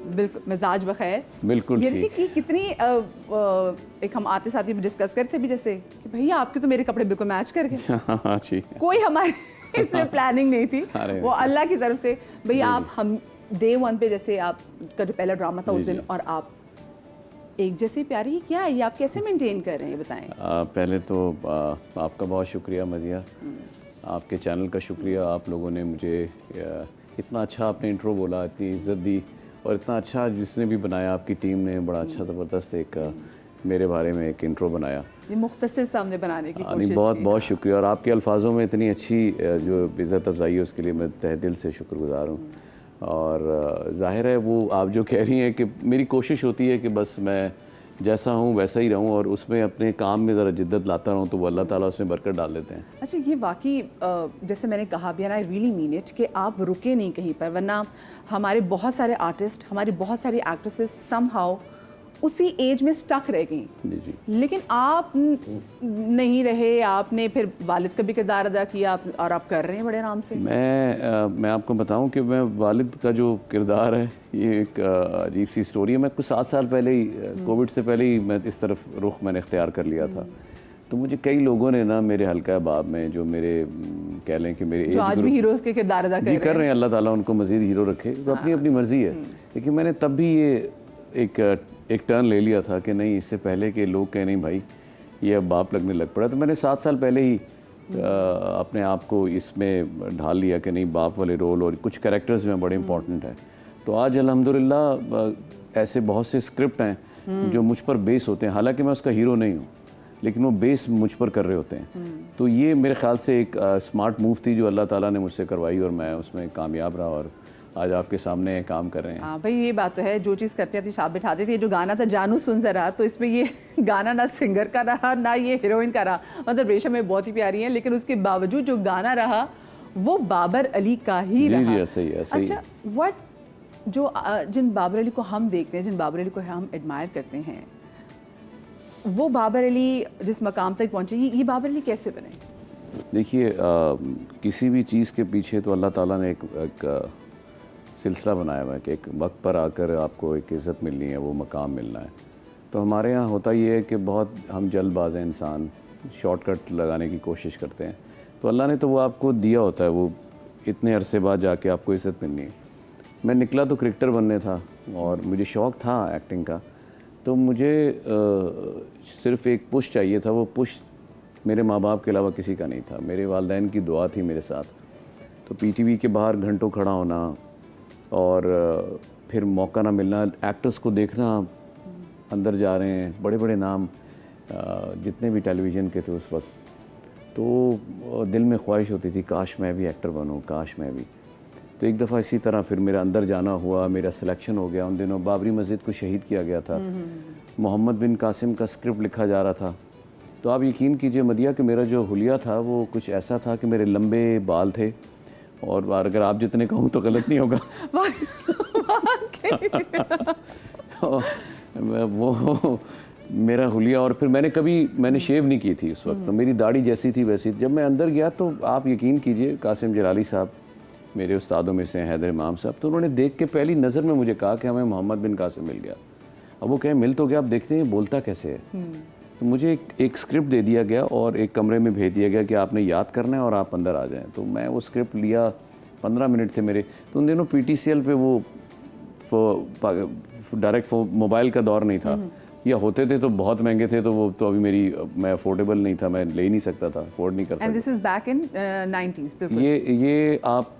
बिल्कुल मिजाज बखैर। बिल्कुल ये देखिए कि कितनी एक हम आते साथ ही डिस्कस करते थे भी जैसे कि भैया आपके तो मेरे कपड़े बिल्कुल मैच कर गए। हाँ जी। कोई हमारे इसमें प्लानिंग नहीं थी, वो अल्लाह की तरफ से। भैया आप हम डे 1 पे जैसे आपका जो पहला ड्रामा था उस दिन, और आप एक जैसे प्यारी, क्या है ये आप कैसे मेंटेन कर रहे हैं, ये बताएं। पहले तो आपका बहुत शुक्रिया मदिया, आपके चैनल का शुक्रिया। आप लोगों ने मुझे इतना अच्छा आपने इंट्रो बोला, इतनी इज्जत दी, और इतना अच्छा जिसने भी बनाया आपकी टीम ने बड़ा अच्छा ज़बरदस्त एक मेरे बारे में एक इंट्रो बनाया। ये मुख्तसर सामने बनाने की कोशिश बहुत बहुत शुक्रिया, और आपके अल्फाजों में इतनी अच्छी जो इज़्ज़त अफजाई है उसके लिए मैं तहे दिल से शुक्रगुजार हूँ। और ज़ाहिर है वो आप जो कह रही हैं कि मेरी कोशिश होती है कि बस मैं जैसा हूँ वैसा ही रहूँ, और उसमें अपने काम में ज़रा जिद्दत लाता रहूँ, तो वो अल्लाह ताला उसमें बरकत डाल देते हैं। अच्छा, ये वाकई जैसे मैंने कहा भी, आई रियली मीन इट कि आप रुके नहीं कहीं पर, वरना हमारे बहुत सारे आर्टिस्ट, हमारी बहुत सारी एक्ट्रेसेस समहाउ उसी एज में स्टक रह गई। जी जी। लेकिन आप नहीं रहे, आपने फिर वालिद का भी किरदार अदा किया, और आप कर रहे हैं बड़े आराम से। मैं आपको बताऊं कि मैं वालिद का जो किरदार है, ये एक अजीब सी स्टोरी है। मैं कुछ 7 साल पहले ही, कोविड से पहले ही मैं इस तरफ रुख मैंने इख्तियार कर लिया था। तो मुझे कई लोगों ने ना मेरे हल्का अहबाब में, जो मेरे कह लें कि मेरे जो आज भी हीरो के किरदार अदा कर रहे हैं, अल्लाह ताला उनको मज़ीद हीरो रखे, तो अपनी अपनी मर्ज़ी है। लेकिन मैंने तब भी ये एक टर्न ले लिया था कि नहीं, इससे पहले कि लोग कहें नहीं भाई ये अब बाप लगने लग पड़ा, तो मैंने 7 साल पहले ही अपने आप को इसमें ढाल लिया कि नहीं, बाप वाले रोल और कुछ कैरेक्टर्स जो हैं बड़े इंपॉर्टेंट हैं। तो आज अल्हम्दुलिल्लाह ऐसे बहुत से स्क्रिप्ट हैं जो मुझ पर बेस होते हैं, हालांकि मैं उसका हीरो नहीं हूँ, लेकिन वो बेस मुझ पर कर रहे होते हैं। तो ये मेरे ख्याल से एक स्मार्ट मूव थी जो अल्लाह ताला ने मुझसे करवाई, और मैं उसमें कामयाब रहा, और आज आपके सामने काम कर रहे हैं। हाँ भाई, ये बात तो है, जो चीज़ करते थे छाप बिठाते थे। जो गाना था जानू सुन जरा, तो इसमें ये गाना ना सिंगर का रहा ना ये हीरोइन का रहा, मतलब रेशम में बहुत ही प्यारी है, लेकिन उसके बावजूद जो गाना रहा वो बाबर अली का ही रहा। जी, ऐसे ही। अच्छा, जो जिन बाबर अली को हम देखते हैं, जिन बाबर अली को हम एडमायर करते हैं, वो बाबर अली जिस मकाम तक पहुँचे, ये बाबर अली कैसे बने? देखिए, किसी भी चीज़ के पीछे तो अल्लाह ताला ने एक सिलसिला बनाया हुआ है कि एक वक्त पर आकर आपको एक इज़्ज़त मिलनी है, वो मकाम मिलना है। तो हमारे यहाँ होता ये है कि बहुत हम जल्दबाज हैं इंसान, शॉर्टकट लगाने की कोशिश करते हैं। तो अल्लाह ने तो वो आपको दिया होता है, वो इतने अरसे बाद जाके आपको इज़्ज़त मिलनी है। मैं निकला तो क्रिकेटर बनने था, और मुझे शौक़ था एक्टिंग का, तो मुझे सिर्फ़ एक पुश चाहिए था। वो पुश मेरे माँ बाप के अलावा किसी का नहीं था, मेरे वालिदैन की दुआ थी मेरे साथ। तो पीटीवी के बाहर घंटों खड़ा होना, और फिर मौका ना मिलना, एक्टर्स को देखना अंदर जा रहे हैं, बड़े बड़े नाम जितने भी टेलीविज़न के थे उस वक्त, तो दिल में ख्वाहिश होती थी काश मैं भी एक्टर बनूं, काश मैं भी। तो एक दफ़ा इसी तरह फिर मेरा अंदर जाना हुआ, मेरा सिलेक्शन हो गया। उन दिनों बाबरी मस्जिद को शहीद किया गया था, मोहम्मद बिन कासिम का स्क्रिप्ट लिखा जा रहा था। तो आप यकीन कीजिए मदिया कि मेरा जो हुलिया था वो कुछ ऐसा था कि मेरे लंबे बाल थे, और अगर आप जितने कहूँ तो गलत नहीं होगा तो वो मेरा हुलिया, और फिर मैंने शेव नहीं की थी उस वक्त, तो मेरी दाढ़ी जैसी थी वैसी। जब मैं अंदर गया तो आप यकीन कीजिए, कासिम जलाली साहब मेरे उस्तादों में से, हैदर इमाम साहब, तो उन्होंने देख के पहली नज़र में मुझे कहा कि हमें मोहम्मद बिन कासिम मिल गया। अब वो कहें मिल तो गया, अब देखते हैं बोलता कैसे है। तो मुझे एक स्क्रिप्ट दे दिया गया और एक कमरे में भेज दिया गया कि आपने याद करना है और आप अंदर आ जाएं। तो मैं वो स्क्रिप्ट लिया, 15 मिनट थे मेरे। तो उन दिनों PTCL पे वो डायरेक्ट मोबाइल का दौर नहीं था, या होते थे तो बहुत महंगे थे, तो वो तो अभी मैं अफोर्डेबल नहीं था, मैं ले ही नहीं सकता था, अफोर्ड नहीं कर सकता। And this is back in 90s बिल्कुल। ये आप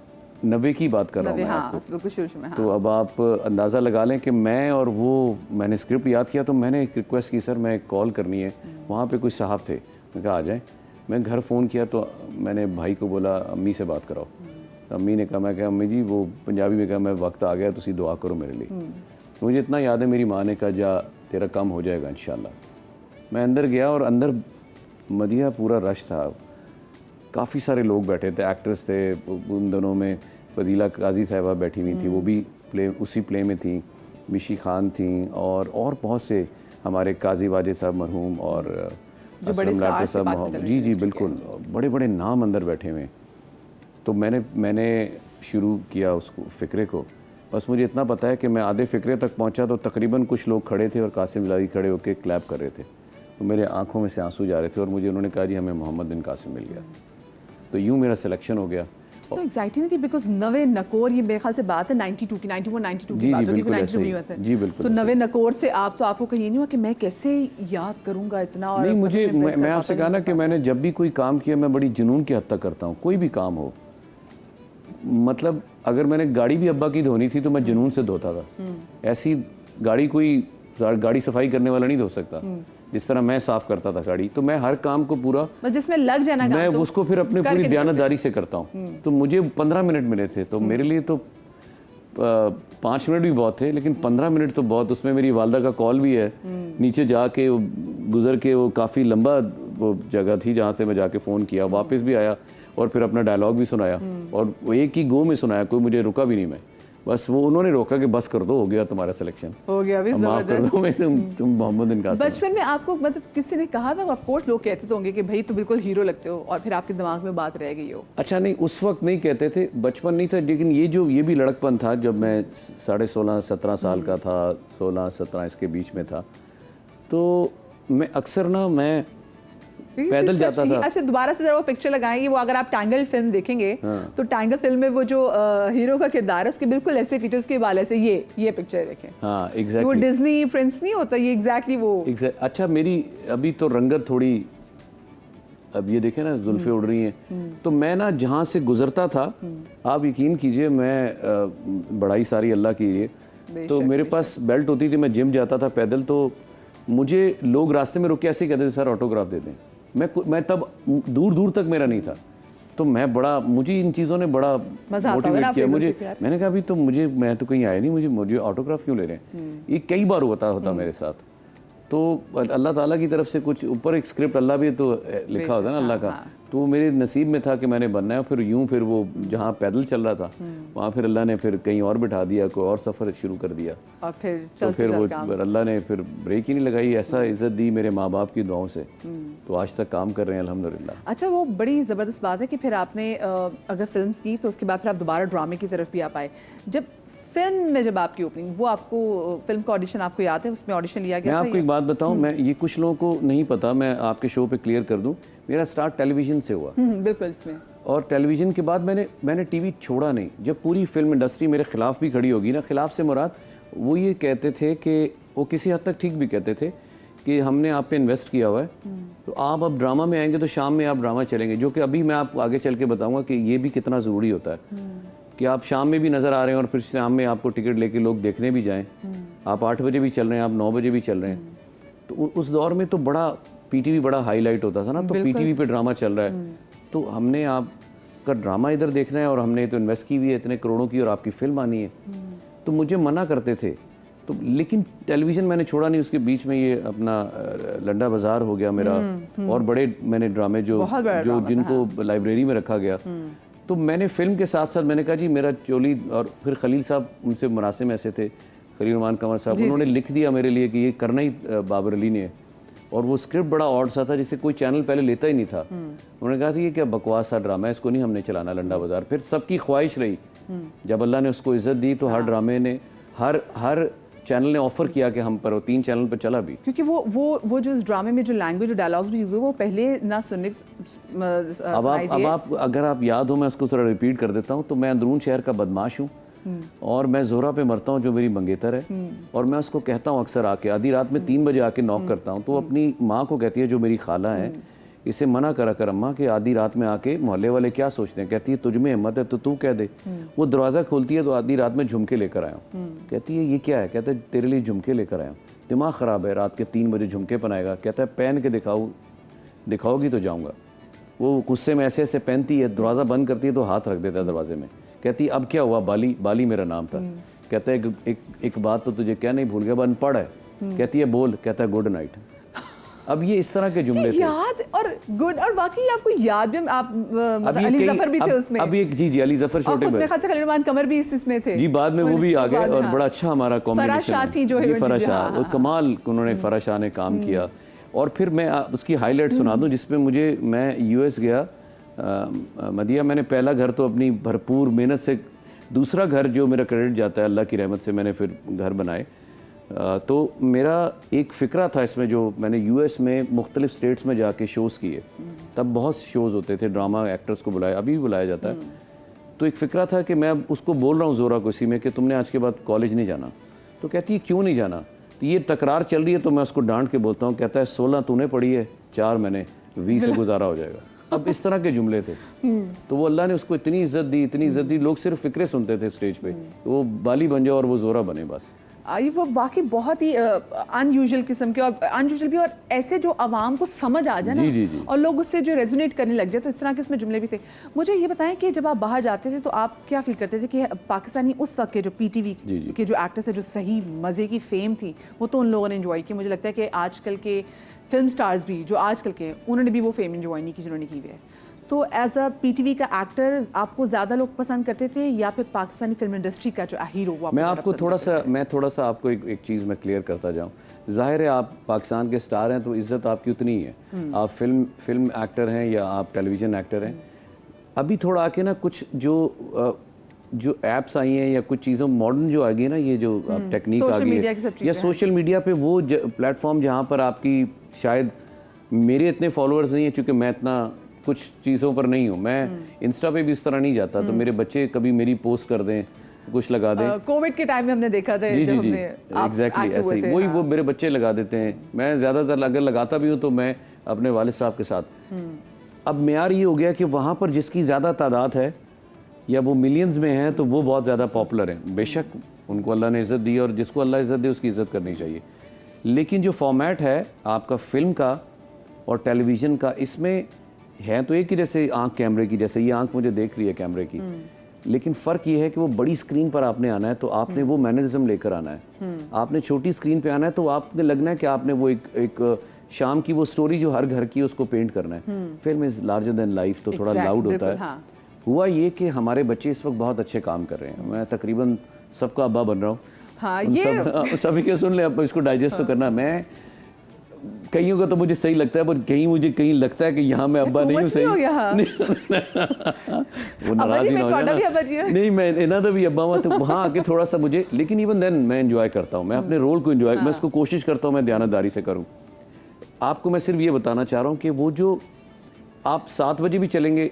90 की बात कर रहा हूँ मैं आपको। बिल्कुल शुरू में। तो अब आप अंदाज़ा लगा लें कि मैं और वो, मैंने स्क्रिप्ट याद किया तो मैंने एक रिक्वेस्ट की, सर मैं कॉल करनी है। वहाँ पे कुछ साहब थे, मैं कहा आ जाएं। मैं घर फ़ोन किया तो मैंने भाई को बोला अम्मी से बात कराओ। तो अम्मी ने कहा, मैं कहा अम्मी जी, वो पंजाबी में कहा मैं वक्त आ गया, तुसी दुआ करो मेरे लिए। मुझे इतना याद है, मेरी माँ ने कहा जा तेरा काम हो जाएगा इंशाल्लाह। मैं अंदर गया और अंदर मदिया पूरा रश था, काफ़ी सारे लोग बैठे थे, एक्टर्स थे। उन दिनों में फजीला काजी साहिबा बैठी हुई थी, वो भी उसी प्ले में थी, मिशी खान थी, और बहुत से हमारे काजी वाजिद साहब मरहूम, और असलम लाटे साहब, जी बिल्कुल, बड़े बड़े नाम अंदर बैठे हुए। तो मैंने शुरू किया उसको फ़िक्रे को बस मुझे इतना पता है कि मैं आधे फिक्रे तक पहुंचा तो तकरीबन कुछ लोग खड़े थे और कासिम इलाही खड़े होकर क्लैप कर रहे थे, तो मेरे आंखों में से आंसू जा रहे थे और मुझे उन्होंने कहा जी हमें मोहम्मद बिन कासिम मिल गया। तो यूँ मेरा सिलेक्शन हो गया। तो एग्जाइटी नहीं थी बिकॉज नवे नकोर, ये मेरे ख्याल से बात है 92 की, 91 92 की बात होगी, 92 में हुआ था। जी बिल्कुल। तो नवे नकोर से तो आपको कहीं नहीं हुआ कि मैं कैसे याद करूंगा इतना? और नहीं, मुझे मैं आपसे कहा ना कि मैंने जब भी कोई काम किया मैं बड़ी जुनून की हद तक करता हूँ, कोई भी काम हो। मतलब अगर मैंने गाड़ी भी अब्बा की धोनी थी तो मैं जुनून से धोता था। ऐसी गाड़ी कोई गाड़ी सफाई करने वाला नहीं धो सकता जिस तरह मैं साफ करता था गाड़ी। तो मैं हर काम को पूरा जिसमें लग जाना मैं उसको फिर अपने पूरी दयानतदारी से करता हूँ। तो मुझे 15 मिनट मिले थे, तो मेरे लिए तो 5 मिनट भी बहुत थे, लेकिन 15 मिनट तो बहुत। उसमें मेरी वालदा का कॉल भी है, नीचे जाके गुजर के, वो काफ़ी लंबा वो जगह थी जहाँ से मैं जाके फ़ोन किया, वापस भी आया और फिर अपना डायलॉग भी सुनाया और वो एक ही गो में सुनाया, कोई मुझे रुका भी नहीं। मैं बस वो उन्होंने रोका कि बस कर दो, हो गया तुम्हारा सिलेक्शन, हो गया अभी माफ कर दो, मैं तुम मोहम्मद बिन कासिम। बचपन में आपको मतलब किसी ने कहा था? ऑफ कोर्स लोग कहते तो होंगे कि भाई तो बिल्कुल हीरो लगते हो, और फिर आपके दिमाग में बात रह गई हो। अच्छा नहीं, उस वक्त नहीं कहते थे, बचपन नहीं था, लेकिन ये भी लड़कपन था जब मैं 16.5-17 साल का था, 16-17 इसके बीच में था। तो मैं अक्सर ना मैं पैदल जाता था। अच्छा दोबारा से जरा वो पिक्चर लगाएंगे, वो अगर आप टैंगल फिल्म देखेंगे तो टैंगल फिल्म में वो जो हीरो का किरदार है उसके बिल्कुल ऐसे फीचर्स के बाल ऐसे, ये पिक्चर देखें। हाँ एग्जैक्टली, वो डिज्नी प्रिंस नहीं होता, ये एग्जैक्टली वो। अच्छा मेरी अभी तो रंगत थोड़ी, अब ये देखें ना जुल्फे उड़ रही हैं, तो मैं ना जहाँ से गुजरता था, आप यकीन कीजिए मैं बड़ाई सारी अल्लाह की है, तो मेरे पास बेल्ट होती थी, मैं जिम जाता था पैदल, तो मुझे लोग रास्ते में रुक के ऐसे ही कहते थे सर ऑटोग्राफ दे दें। मैं तब दूर दूर तक मेरा नहीं था, तो मैं बड़ा, मुझे इन चीज़ों ने बड़ा मोटिवेट किया। मुझे मैंने कहा अभी तो मैं तो कहीं आया नहीं, मुझे ऑटोग्राफ क्यों ले रहे हैं? ये कई बार होता मेरे साथ। तो अल्लाह ताला की तरफ से कुछ ऊपर एक स्क्रिप्ट अल्लाह भी तो लिखा होता है ना अल्लाह का, तो मेरे नसीब में था कि मैंने बनना है। फिर वो जहाँ पैदल चल रहा था वहाँ फिर अल्लाह ने फिर कहीं और बिठा दिया, कोई और सफ़र शुरू कर दिया, और फिर वो अल्लाह ने फिर ब्रेक ही नहीं लगाई। ऐसा इज्जत दी मेरे माँ बाप की दुआओं से, तो आज तक काम कर रहे हैं अल्हम्दुलिल्लाह। अच्छा वो बड़ी ज़बरदस्त बात है कि फिर आपने अगर फिल्म की तो उसके बाद फिर आप दोबारा ड्रामे की तरफ भी आ पाए। जब फिल्म में जब आपकी ओपनिंग, वो आपको फिल्म का ऑडिशन आपको याद है? उसमें ऑडिशन लिया गया था? मैं आपको एक बात बताऊं, मैं ये कुछ लोगों को नहीं पता, मैं आपके शो पे क्लियर कर दूं, मेरा स्टार्ट टेलीविज़न से हुआ। बिल्कुल इसमें, और टेलीविज़न के बाद मैंने टीवी छोड़ा नहीं। जब पूरी फिल्म इंडस्ट्री मेरे खिलाफ भी खड़ी होगी ना, खिलाफ से मुराद वो ये कहते थे कि वो किसी हद तक ठीक भी कहते थे कि हमने आप पे इन्वेस्ट किया हुआ है, तो आप अब ड्रामा में आएंगे तो शाम में आप ड्रामा चलेंगे, जो कि अभी मैं आपको आगे चल के बताऊँगा कि ये भी कितना ज़रूरी होता है कि आप शाम में भी नज़र आ रहे हैं और फिर शाम में आपको टिकट लेके लोग देखने भी जाएं। आप 8 बजे भी चल रहे हैं, आप 9 बजे भी चल रहे हैं। तो उस दौर में तो बड़ा पीटीवी बड़ा हाईलाइट होता था ना, तो पीटीवी पे ड्रामा चल रहा है, तो हमने आपका ड्रामा इधर देखना है और हमने तो इन्वेस्ट की हुई है इतने करोड़ों की और आपकी फिल्म आनी है, तो मुझे मना करते थे। तो लेकिन टेलीविज़न मैंने छोड़ा नहीं, उसके बीच में ये अपना लंडा बाजार हो गया मेरा, और बड़े मैंने ड्रामे जो जिनको लाइब्रेरी में रखा गया, तो मैंने फिल्म के साथ साथ मैंने कहा जी मेरा चोली, और फिर खलील साहब उनसे मुनासिब ऐसे थे, खलील रहमान कंवर साहब, उन्होंने लिख दिया मेरे लिए कि ये करना ही बाबर अली ने, और वो स्क्रिप्ट बड़ा ऑड सा था जिसे कोई चैनल पहले लेता ही नहीं था। उन्होंने कहा था ये क्या बकवास सा ड्रामा है, इसको नहीं हमने चलाना लंडा बाजार। फिर सबकी ख्वाहिश रही, जब अल्लाह ने उसको इज्जत दी तो हर ड्रामे ने हर चैनल ने ऑफर किया कि हम पर, 3 चैनल पर चला भी, क्योंकि वो जो इस ड्रामे में जो लैंग्वेज, जो डायलॉग्स भी यूज हुए वो पहले ना सुनने। अब आप अगर आप याद हो, मैं उसको थोड़ा रिपीट कर देता हूँ। तो मैं अंदरून शहर का बदमाश हूँ और मैं जोहरा पे मरता हूँ जो मेरी मंगेतर है, और मैं उसको कहता हूँ अक्सर आके आधी रात में 3 बजे आके नॉक करता हूँ, तो वो अपनी माँ को कहती है जो मेरी खाला है, इसे मना करा कर अम्मा कि आधी रात में आके मोहल्ले वाले क्या सोचते हैं। कहती है तुझ में हिम्मत है तो तू कह दे। वो दरवाज़ा खोलती है तो आधी रात में झुमके लेकर आया हूँ। कहती है ये क्या है? कहता है तेरे लिए झुमके लेकर आया हूँ। दिमाग ख़राब है, रात के 3 बजे झुमके पहनाएगा? कहता है पहन के दिखाओगी तो जाऊँगा। वो गुस्से में ऐसे ऐसे पहनती है, दरवाज़ा बंद करती है तो हाथ रख देता है दरवाजे में। कहती है अब क्या हुआ? बाली मेरा नाम था। कहता है एक बात तो तुझे क्या नहीं भूल गया, अनपढ़ है। कहती है बोल। कहता है गुड नाइट। अब ये इस तरह के जुमले थे। याद और गुड, और बाकी आपको याद भी, आप अली जफर भी थे उसमें। अभी जी अली जफर छोटे में, मेरे ख्याल से खलील रहमान कमर भी इसमें थे जी, बाद में वो भी आ गए और बड़ा अच्छा हमारा कॉम्बिनेशन। फराह शाह थी जो है, फराह शाह, वो कमाल उन्होंने फराह शाह ने काम किया। और फिर मैं उसकी हाईलाइट सुना दूं, जिसमें मैं यूएस गया, मदिया, मैंने पहला घर तो अपनी भरपूर मेहनत से दूसरा घर जो मेरा क्रेडिट जाता है, अल्लाह की रहमत से मैंने फिर घर बनाए। तो मेरा एक फ़िक्रा था इसमें, जो मैंने यूएस में मुख्तलिफ स्टेट्स में जाके शोज़ किए, तब बहुत शोज़ होते थे, ड्रामा एक्टर्स को बुलाया, अभी भी बुलाया जाता है। तो एक फ़िक्रा था कि मैं उसको बोल रहा हूँ ज़ोरा को इसी में कि तुमने आज के बाद कॉलेज नहीं जाना। तो कहती है क्यों नहीं जाना? तो ये तकरार चल रही है, तो मैं उसको डांट के बोलता हूँ, कहता है 16 तूने पढ़ी है, 4 मैंने, 20 से गुजारा हो जाएगा। अब इस तरह के जुमले थे। तो वो अल्लाह ने उसको इतनी इज्जत दी, इतनी इज्जत दी, लोग सिर्फ फ़िक्रे सुनते थे स्टेज पे, वो बाली बन जाओ और वो ज़ोरा बने बस। ये वो वाकई बहुत ही अनयूजुअल किस्म के, और अनयूजुअल भी, और ऐसे जो आवाम को समझ आ जाए ना, जी। और लोग उससे जो रेजोनेट करने लग जाए, तो इस तरह के उसमें जुमले भी थे। मुझे ये बताएं कि जब आप बाहर जाते थे तो आप क्या फील करते थे कि पाकिस्तानी उस वक्त के जो पीटीवी के जो एक्टर्स है, जो सही मज़े की फेम थी, वो तो उन लोगों ने एंजॉय की। मुझे लगता है कि आजकल के फिल्म स्टार्स भी जो आजकल के, उन्होंने भी वो फेम एंजॉय नहीं की जिन्होंने की हुई है। तो एज अ पीटीवी का एक्टर आपको ज़्यादा लोग पसंद करते थे, या फिर पाकिस्तानी फिल्म इंडस्ट्री का जो हीरो? मैं आपको थोड़ा सा आपको एक चीज़ मैं क्लियर करता जाऊँ। ज़ाहिर है आप पाकिस्तान के स्टार हैं तो इज़्ज़त आपकी उतनी ही है। आप फिल्म एक्टर हैं या आप टेलीविज़न एक्टर हैं। अभी थोड़ा आके ना कुछ जो ऐप्स आई हैं या कुछ चीज़ों मॉडर्न जो आ गई है ना, ये जो टेक्निक आ गई है, या सोशल मीडिया पे वो प्लेटफॉर्म जहाँ पर आपकी, शायद मेरे इतने फॉलोअर्स नहीं हैं चूँकि मैं इतना कुछ चीज़ों पर नहीं हूँ। मैं इंस्टा पे भी इस तरह नहीं जाता, तो मेरे बच्चे कभी मेरी पोस्ट कर दें, कुछ लगा दें। कोविड के टाइम में हमने देखा था, जी एग्जैक्टली ऐसे ही वही वो मेरे बच्चे लगा देते हैं। मैं ज़्यादातर अगर लगाता भी हूँ तो मैं अपने वालिद साहब के साथ। अब मेयार ये हो गया कि वहाँ पर जिसकी ज़्यादा तादाद है या वो मिलियंस में हैं तो वो बहुत ज़्यादा पॉपुलर हैं। बेशक उनको अल्लाह ने इज़्ज़त दी और जिसको अल्लाह इज़्ज़त दे उसकी इज़्ज़त करनी चाहिए। लेकिन जो फॉर्मेट है आपका फिल्म का और टेलीविज़न का, इसमें है तो एक ही, जैसे आंख कैमरे की, जैसे ये आंख मुझे देख रही है कैमरे की, लेकिन फ़र्क ये है कि वो बड़ी स्क्रीन पर आपने आना है तो आपने वो मैनरिज्म लेकर आना है। आपने छोटी स्क्रीन पे आना है तो आपने लगना है कि आपने वो एक शाम की वो स्टोरी जो हर घर की उसको पेंट करना है। Film is larger than life, तो थोड़ा लाउड होता है। हुआ ये कि हमारे बच्चे इस वक्त बहुत अच्छे काम कर रहे हैं। मैं तकरीबन सबका अब्बा बन रहा हूँ। हाँ, ये सभी के सुन ले, अब इसको डाइजेस्ट तो करना। मैं कईयों का तो मुझे सही लगता है, पर कहीं लगता है कि यहाँ मैं अब्बा नहीं हूँ सही। वो नाराज ही ना हो जाए। नहीं, मैं इन्हें तो भी अब्बा हुआ तो वहाँ आके थोड़ा सा मुझे, लेकिन इवन देन मैं एंजॉय करता हूँ। मैं अपने रोल को एंजॉय, मैं इसको कोशिश करता हूँ मैं दयानतदारी से करूँ। आपको मैं सिर्फ ये बताना चाह रहा हूँ कि वो जो आप 7 बजे भी चलेंगे,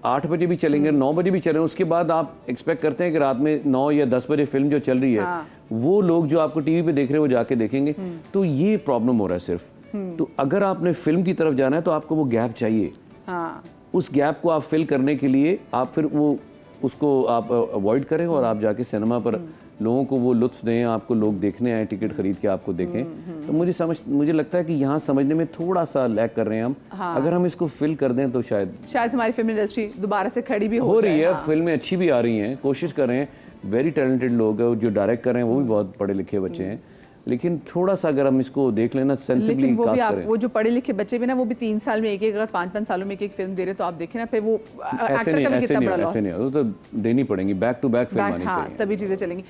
8 बजे भी चलेंगे, 9 बजे भी चलेंगे, उसके बाद आप एक्सपेक्ट करते हैं कि रात में 9 या 10 बजे फिल्म जो चल रही है, वो लोग जो आपको टीवी पे देख रहे हैं वो जाके देखेंगे। तो ये प्रॉब्लम हो रहा है सिर्फ। तो अगर आपने फिल्म की तरफ जाना है तो आपको वो गैप चाहिए। उस गैप को आप फिल करने के लिए आप फिर वो उसको आप अवॉइड करें और आप जाके सिनेमा पर लोगों को वो लुत्फ दें, आपको लोग देखने आए टिकट खरीद के आपको देखें। तो मुझे लगता है कि यहाँ समझने में थोड़ा सा लैग कर रहे हैं हम। अगर हम इसको फिल कर दें तो शायद हमारी फिल्म इंडस्ट्री दोबारा से खड़ी भी हो रही है। फिल्में अच्छी भी आ रही हैं, कोशिश कर रहे हैं। वेरी टैलेंटेड लोग हैं जो डायरेक्ट कर रहे हैं, वो भी बहुत पढ़े लिखे बच्चे हैं। लेकिन थोड़ा सा अगर हम इसको देख लेना सेंसिबली, वो भी आप, वो जो पढ़े लिखे बच्चे भी ना, वो भी 3 साल में एक अगर 5-5 सालों में एक फिल्म दे रहे तो आप देखें ना, फिर वो ऐसे नहीं, वो तो देनी पड़ेंगी, बैक टू बैक फिल्म आनी चाहिए, तभी चीजें चलेंगी।